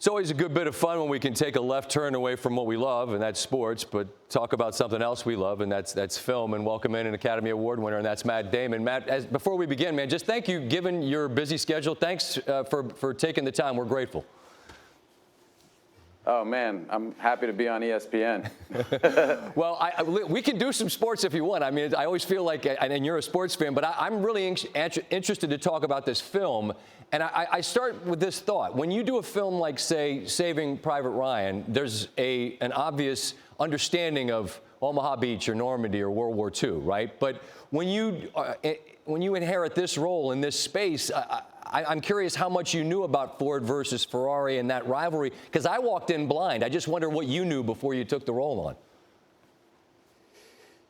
It's always a good bit of fun when we can take a left turn away from what we love, and that's sports, but talk about something else we love, and that's film, and welcome in an Academy Award winner, and that's Matt Damon. Matt, before we begin, man, just thank you, given your busy schedule. Thanks for taking the time. We're grateful. Oh, man, I'm happy to be on ESPN. Well, we can do some sports if you want. I mean, I always feel like, and you're a sports fan, but I'm really interested to talk about this film. And I start with this thought. When you do a film like, say, Saving Private Ryan, there's an obvious understanding of Omaha Beach or Normandy or World War II, right? But when you inherit this role in this space, I'm curious how much you knew about Ford versus Ferrari and that rivalry, because I walked in blind. I just wonder what you knew before you took the role on.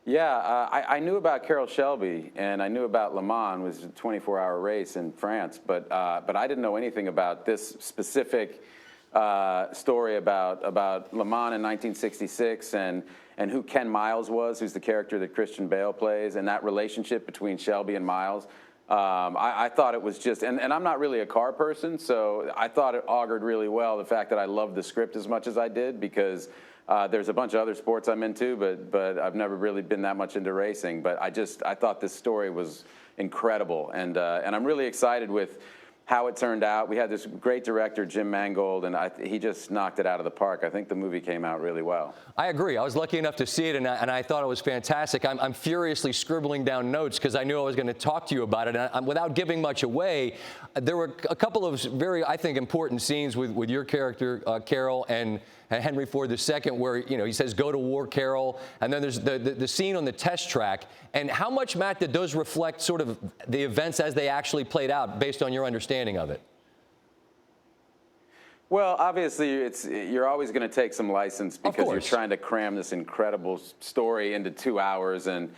Yeah, I knew about Carroll Shelby, and I knew about Le Mans, which was a 24-hour race in France, but I didn't know anything about this specific story about Le Mans in 1966 and who Ken Miles was, who's the character that Christian Bale plays, and that relationship between Shelby and Miles. I thought it was just, and I'm not really a car person, so I thought it augured really well the fact that I loved the script as much as I did, because there's a bunch of other sports I'm into, but I've never really been that much into racing. But I thought this story was incredible, and I'm really excited with how it turned out. We had this great director, Jim Mangold, and he just knocked it out of the park. I think the movie came out really well. I agree. I was lucky enough to see it, and I thought it was fantastic. I'm furiously scribbling down notes because I knew I was going to talk to you about it. And without giving much away, there were a couple of very, I think, important scenes with your character, Carroll, and Henry Ford II, where he says, "Go to war, Carroll," and then there's the scene on the test track. And how much, Matt, did those reflect sort of the events as they actually played out, based on your understanding of it? Well, obviously, you're always going to take some license because you're trying to cram this incredible story into 2 hours, and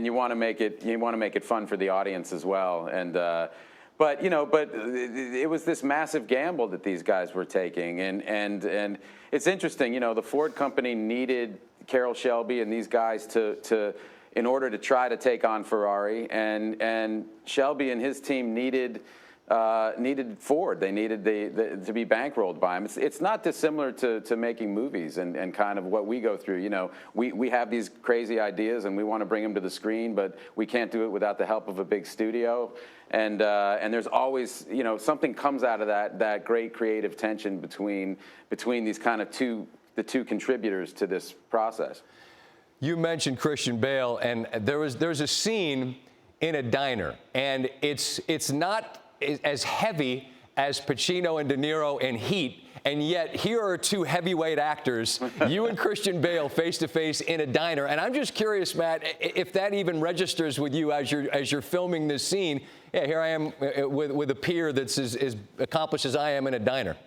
you want to make it fun for the audience as well. But it was this massive gamble that these guys were taking, and it's interesting. The Ford company needed Carroll Shelby and these guys in order to try to take on Ferrari, and Shelby and his team needed Ford. They needed to be bankrolled by him. It's not dissimilar to making movies and kind of what we go through. We have these crazy ideas and we want to bring them to the screen, but we can't do it without the help of a big studio. And there's always, something comes out of that great creative tension between these kind of the two contributors to this process. You mentioned Christian Bale, and there's a scene in a diner, and it's not as heavy as Pacino and De Niro in Heat, and yet here are two heavyweight actors, you and Christian Bale, face to face in a diner. And I'm just curious, Matt, if that even registers with you as you're filming this scene. Yeah, here I am with a peer that's as accomplished as I am in a diner.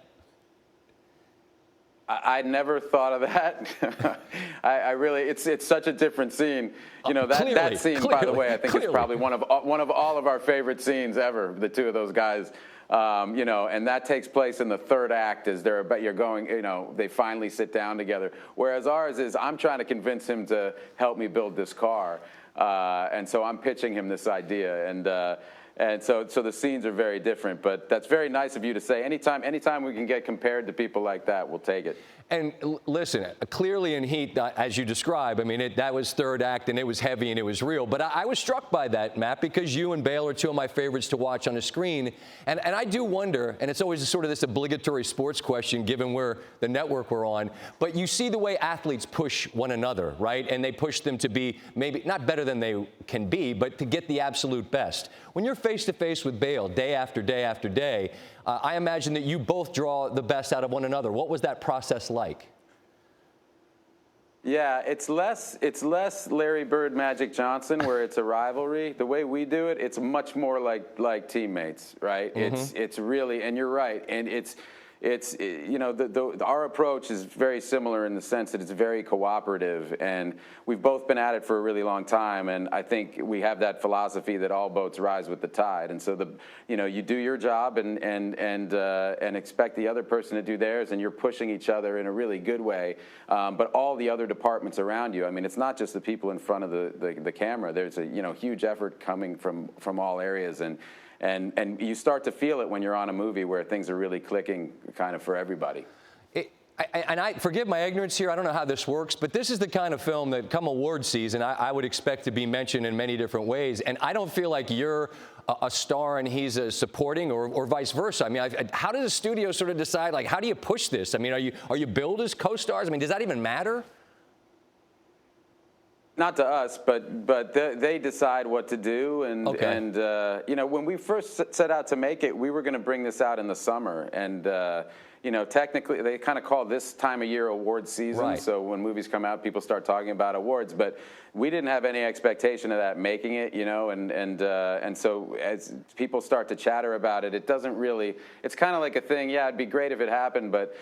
I never thought of that. I really, it's such a different scene. That scene, by the way, I think is probably one of all of our favorite scenes ever. The two of those guys, and that takes place in the third act as you're going. They finally sit down together. Whereas ours is, I'm trying to convince him to help me build this car, and so I'm pitching him this idea, and so the scenes are very different, but that's very nice of you to say. Anytime we can get compared to people like that, we'll take it. And listen, clearly in Heat, as you describe, I mean, that was third act, and it was heavy, and it was real. But I was struck by that, Matt, because you and Bale are two of my favorites to watch on the screen. And I do wonder, and it's always sort of this obligatory sports question, given where the network we're on, but you see the way athletes push one another, right? And they push them to be maybe not better than they can be, but to get the absolute best. When you're face-to-face with Bale day after day after day, I imagine that you both draw the best out of one another. What was that process like? Yeah, it's less Larry Bird, Magic Johnson, where it's a rivalry. The way we do it, it's much more like teammates, right? Mm-hmm. It's really, and you're right, and it's our approach is very similar in the sense that it's very cooperative, and we've both been at it for a really long time, and I think we have that philosophy that all boats rise with the tide, and so you do your job and expect the other person to do theirs, and you're pushing each other in a really good way, but all the other departments around you. I mean, it's not just the people in front of the camera. There's a huge effort coming from all areas, and you start to feel it when you're on a movie where things are really clicking kind of for everybody. I forgive my ignorance here. I don't know how this works, but this is the kind of film that come award season, I would expect to be mentioned in many different ways. And I don't feel like you're a star and he's a supporting or vice versa. I mean, how does a studio sort of decide, like, how do you push this? I mean, are you billed as co-stars? I mean, does that even matter? Not to us, but they decide what to do. And, okay. and you know, when we first set out to make it, we were going to bring this out in the summer. And, you know, technically, they kind of call this time of year award season. Right. So when movies come out, people start talking about awards. But we didn't have any expectation of that making it, you know. And so as people start to chatter about it, it doesn't really, it's kind of like a thing, yeah, it'd be great if it happened, but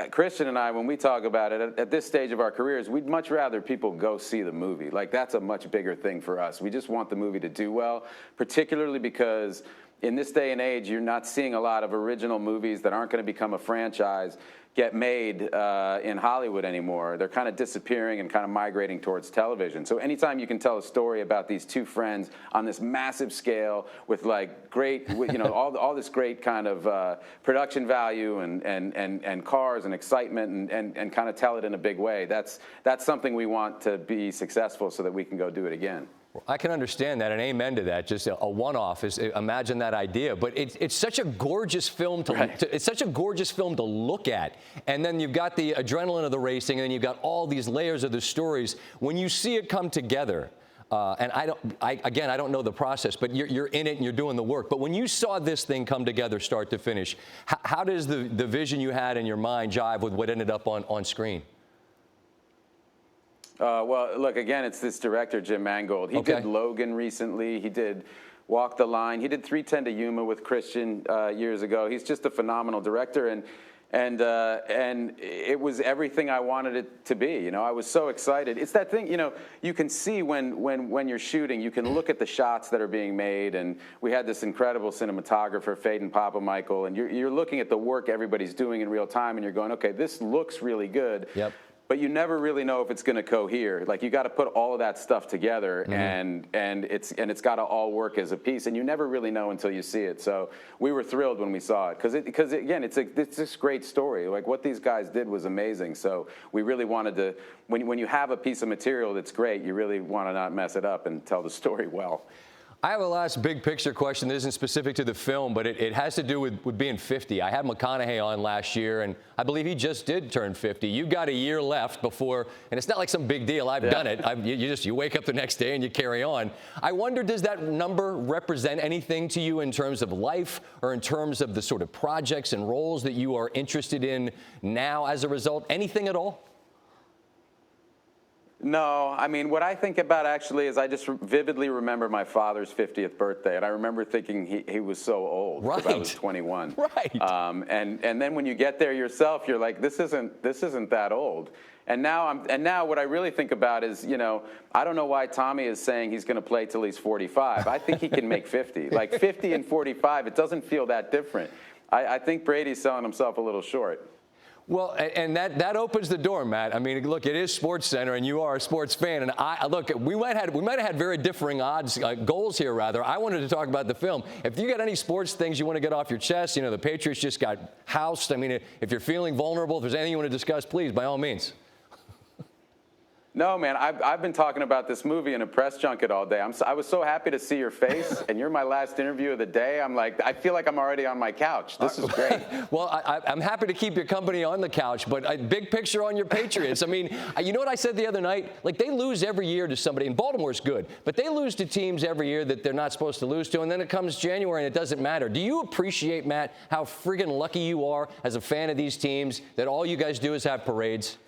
Christian and I, when we talk about it, at this stage of our careers, we'd much rather people go see the movie. Like, that's a much bigger thing for us. We just want the movie to do well, particularly because in this day and age, you're not seeing a lot of original movies that aren't going to become a franchise get made in Hollywood anymore. They're kind of disappearing and kind of migrating towards television. So anytime you can tell a story about these two friends on this massive scale with like great, you know, all this great kind of production value and cars and excitement and kind of tell it in a big way, that's something we want to be successful so that we can go do it again. I can understand that, and amen to that. Just a one-off imagine that idea. But it's such a gorgeous film it's such a gorgeous film to look at. And then you've got the adrenaline of the racing, and then you've got all these layers of the stories. When you see it come together, and I don't know the process, but you're in it and you're doing the work. But when you saw this thing come together, start to finish, how does the vision you had in your mind jive with what ended up on screen? Well, look, again, it's this director, Jim Mangold. He did Logan recently. He did Walk the Line. He did 3:10 to Yuma with Christian years ago. He's just a phenomenal director, and it was everything I wanted it to be. You know, I was so excited. It's that thing, you know, you can see when you're shooting, you can look at the shots that are being made, and we had this incredible cinematographer, Faden Papamichael, and you're looking at the work everybody's doing in real time, and you're going, okay, this looks really good. Yep. But you never really know if it's going to cohere. Like, you got to put all of that stuff together, and it's got to all work as a piece. And you never really know until you see it. So we were thrilled when we saw it because again, it's this great story. Like, what these guys did was amazing. So we really wanted to. When you have a piece of material that's great, you really want to not mess it up and tell the story well. I have a last big picture question that isn't specific to the film, but it has to do with being 50. I had McConaughey on last year, and I believe he just did turn 50. You've got a year left before, and it's not like some big deal. I've done it. You wake up the next day and you carry on. I wonder, does that number represent anything to you in terms of life or in terms of the sort of projects and roles that you are interested in now as a result? Anything at all? No, I mean, what I think about actually is I just vividly remember my father's 50th birthday, and I remember thinking he was so old because I was 21. Right. And then when you get there yourself, you're like, this isn't that old. And now what I really think about is, you know, I don't know why Tommy is saying he's going to play till he's 45. I think he can make 50. Like 50 and 45, it doesn't feel that different. I think Brady's selling himself a little short. Well, and that opens the door, Matt. I mean, look, it is SportsCenter, and you are a sports fan. And look, we might have had very differing goals here, rather. I wanted to talk about the film. If you got any sports things you want to get off your chest, you know, the Patriots just got housed. I mean, if you're feeling vulnerable, if there's anything you want to discuss, please, by all means. No, man, I've been talking about this movie in a press junket all day. I was so happy to see your face, and you're my last interview of the day. I'm like, I feel like I'm already on my couch. This is great. Well, I'm happy to keep your company on the couch, but big picture on your Patriots. I mean, you know what I said the other night? Like, they lose every year to somebody, and Baltimore's good, but they lose to teams every year that they're not supposed to lose to, and then it comes January and it doesn't matter. Do you appreciate, Matt, how friggin' lucky you are as a fan of these teams that all you guys do is have parades?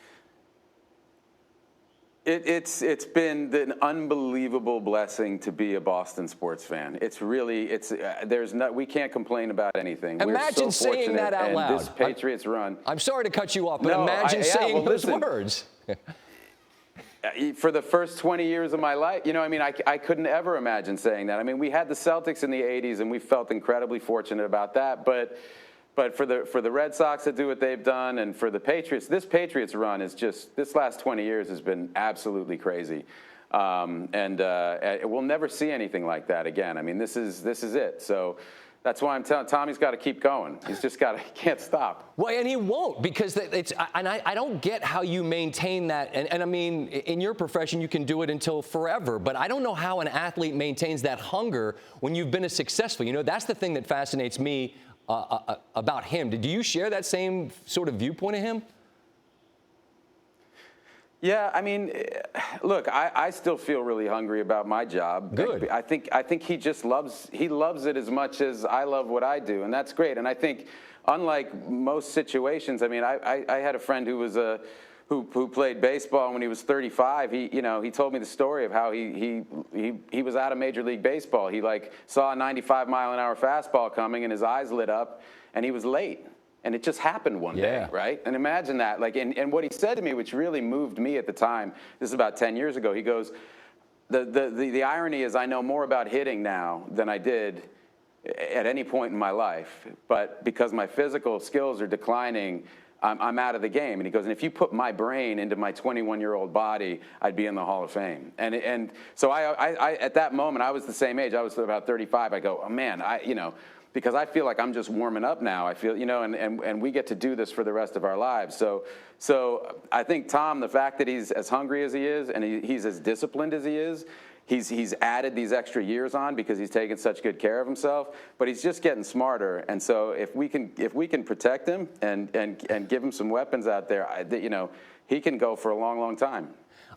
It's been an unbelievable blessing to be a Boston sports fan. It's really we can't complain about anything. Imagine We're so saying that out loud. This Patriots run. I'm sorry to cut you off, but imagine saying those words. For the first 20 years of my life, you know, I mean, I couldn't ever imagine saying that. I mean, we had the Celtics in the 80s, and we felt incredibly fortunate about that, but for the Red Sox to do what they've done, and for the Patriots, this Patriots run is just, this last 20 years has been absolutely crazy. We'll never see anything like that again. I mean, this is it. So that's why I'm telling Tommy's got to keep going. He's just got to, he can't stop. Well, and he won't, because I don't get how you maintain that. And I mean, in your profession, you can do it until forever, but I don't know how an athlete maintains that hunger when you've been as successful. You know, that's the thing that fascinates me about him. Do you share that same sort of viewpoint of him? Yeah, I mean, look, I still feel really hungry about my job. Good. I think he just loves it as much as I love what I do, and that's great. And I think, unlike most situations, I mean, I had a friend who was who played baseball when he was 35. He told me the story of how he was out of Major League Baseball. He saw a 95-mile-an-hour fastball coming, and his eyes lit up, and he was late. And it just happened one day, right? And imagine that. And what he said to me, which really moved me at the time, this is about 10 years ago, he goes, the irony is I know more about hitting now than I did at any point in my life. But because my physical skills are declining, I'm out of the game. And he goes, and if you put my brain into my 21-year-old body, I'd be in the Hall of Fame. And so I at that moment, I was the same age. I was about 35. I go, oh, man, because I feel like I'm just warming up now. I feel, and we get to do this for the rest of our lives. So I think Tom, the fact that he's as hungry as he is and he's as disciplined as he is, he's added these extra years on because he's taken such good care of himself. But he's just getting smarter. And so if we can protect him and give him some weapons out there, he can go for a long, long time.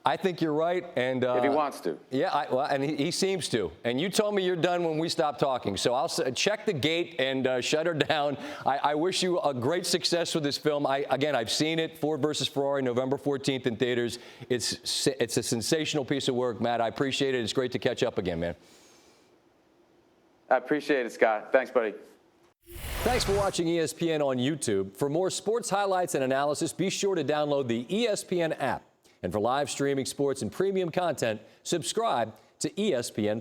I think you're right, and if he wants to. Yeah, and he seems to. And you told me you're done when we stop talking, so I'll check the gate and shut her down. I wish you a great success with this film. I've seen it, Ford versus Ferrari, November 14th in theaters. It's a sensational piece of work, Matt. I appreciate it. It's great to catch up again, man. I appreciate it, Scott. Thanks, buddy. Thanks for watching ESPN on YouTube. For more sports highlights and analysis, be sure to download the ESPN app. And for live streaming sports and premium content, subscribe to ESPN+.